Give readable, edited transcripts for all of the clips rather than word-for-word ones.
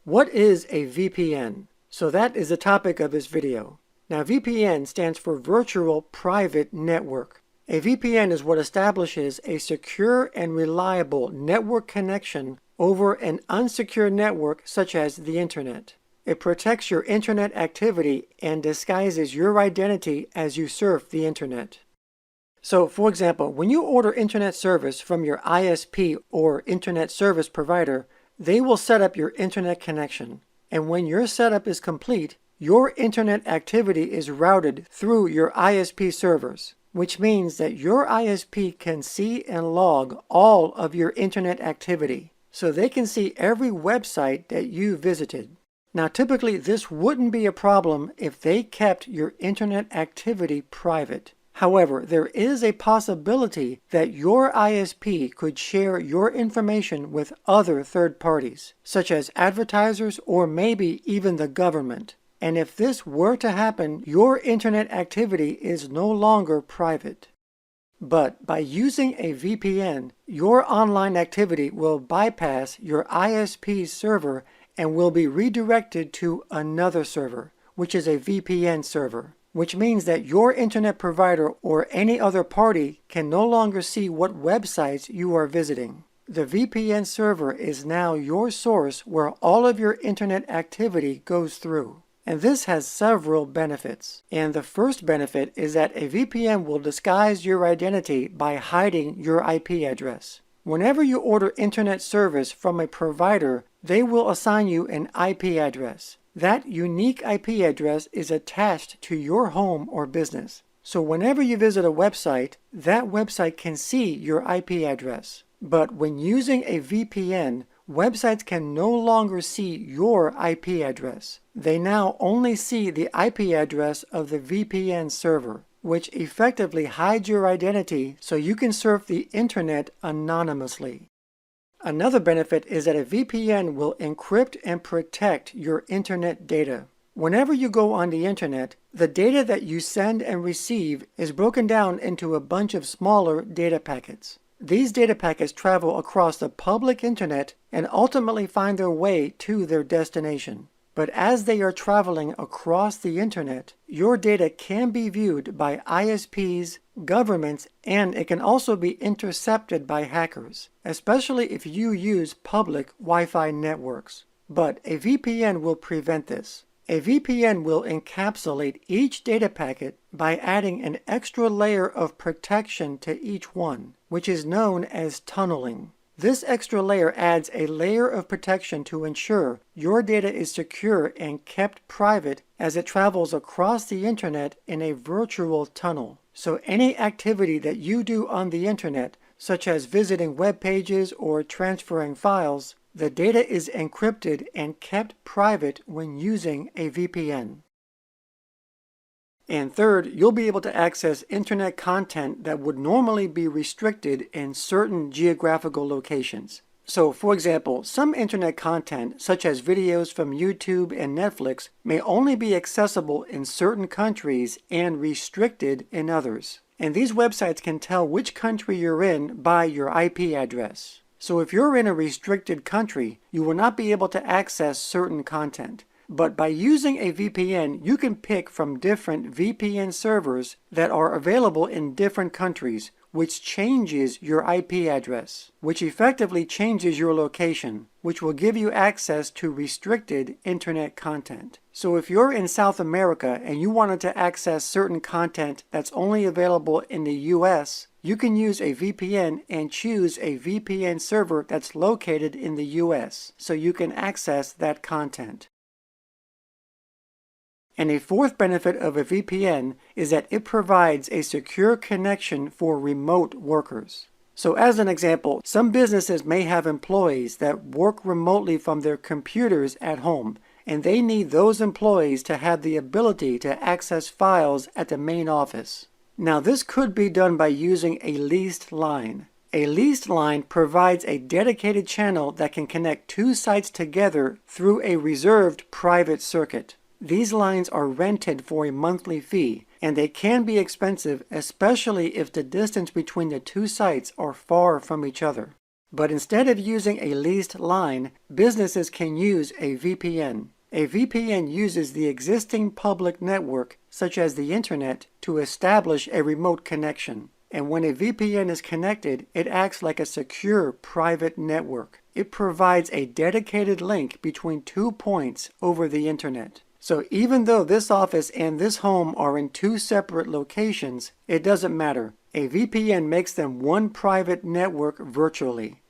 What is a VPN? So that is the topic of this video. Now VPN stands for Virtual Private Network. A VPN is what establishes a secure and reliable network connection over an unsecure network such as the internet. It protects your internet activity and disguises your identity as you surf the internet. So, for example, when you order internet service from your ISP or internet service provider, they will set up your internet connection. And when your setup is complete, your internet activity is routed through your ISP servers, which means that your ISP can see and log all of your internet activity. So they can see every website that you visited. Now, typically, this wouldn't be a problem if they kept your internet activity private. However, there is a possibility that your ISP could share your information with other third parties, such as advertisers or maybe even the government. And if this were to happen, your internet activity is no longer private. But by using a VPN, your online activity will bypass your ISP's server and will be redirected to another server, which is a VPN server, which means that your internet provider or any other party can no longer see what websites you are visiting. The VPN server is now your source where all of your internet activity goes through. And this has several benefits. And the first benefit is that a VPN will disguise your identity by hiding your IP address. Whenever you order internet service from a provider, they will assign you an IP address. That unique IP address is attached to your home or business. So whenever you visit a website, that website can see your IP address. But when using a VPN, websites can no longer see your IP address. They now only see the IP address of the VPN server, which effectively hides your identity so you can surf the internet anonymously. Another benefit is that a VPN will encrypt and protect your internet data. Whenever you go on the internet, the data that you send and receive is broken down into a bunch of smaller data packets. These data packets travel across the public internet and ultimately find their way to their destination. But as they are traveling across the internet, your data can be viewed by ISPs, governments, and it can also be intercepted by hackers, especially if you use public Wi-Fi networks. But a VPN will prevent this. A VPN will encapsulate each data packet by adding an extra layer of protection to each one, which is known as tunneling. This extra layer adds a layer of protection to ensure your data is secure and kept private as it travels across the internet in a virtual tunnel. So any activity that you do on the internet, such as visiting web pages or transferring files, the data is encrypted and kept private when using a VPN. And third, you'll be able to access internet content that would normally be restricted in certain geographical locations. So, for example, some internet content, such as videos from YouTube and Netflix, may only be accessible in certain countries and restricted in others. And these websites can tell which country you're in by your IP address. So if you're in a restricted country, you will not be able to access certain content. But by using a VPN, you can pick from different VPN servers that are available in different countries, which changes your IP address, which effectively changes your location, which will give you access to restricted internet content. So if you're in South America and you wanted to access certain content that's only available in the US, you can use a VPN and choose a VPN server that's located in the US, so you can access that content. And a fourth benefit of a VPN is that it provides a secure connection for remote workers. So as an example, some businesses may have employees that work remotely from their computers at home, and they need those employees to have the ability to access files at the main office. Now this could be done by using a leased line. A leased line provides a dedicated channel that can connect two sites together through a reserved private circuit. These lines are rented for a monthly fee, and they can be expensive, especially if the distance between the two sites are far from each other. But instead of using a leased line, businesses can use a VPN. A VPN uses the existing public network, such as the internet, to establish a remote connection. And when a VPN is connected, it acts like a secure private network. It provides a dedicated link between 2 points over the internet. So even though this office and this home are in 2 separate locations, it doesn't matter. A VPN makes them one private network virtually.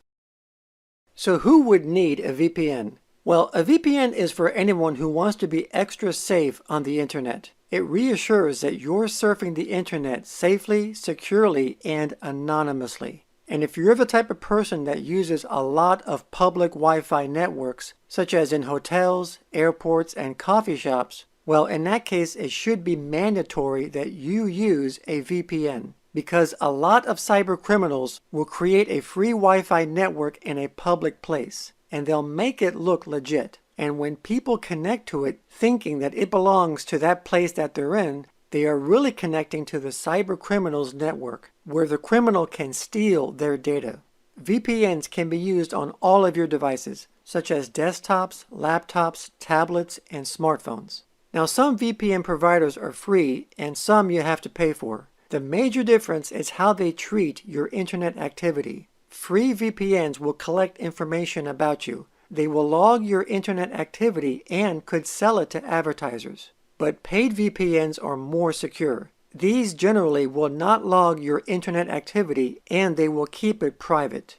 So who would need a VPN? Well, a VPN is for anyone who wants to be extra safe on the internet. It reassures that you're surfing the internet safely, securely, and anonymously. And if you're the type of person that uses a lot of public Wi-Fi networks, such as in hotels, airports, and coffee shops, well, in that case, it should be mandatory that you use a VPN, because a lot of cyber criminals will create a free Wi-Fi network in a public place, and they'll make it look legit. And when people connect to it thinking that it belongs to that place that they're in, they are really connecting to the cyber criminal's network, where the criminal can steal their data. VPNs can be used on all of your devices, such as desktops, laptops, tablets, and smartphones. Now, some VPN providers are free and some you have to pay for. The major difference is how they treat your internet activity. Free VPNs will collect information about you. They will log your internet activity and could sell it to advertisers. But paid VPNs are more secure. These generally will not log your internet activity and they will keep it private.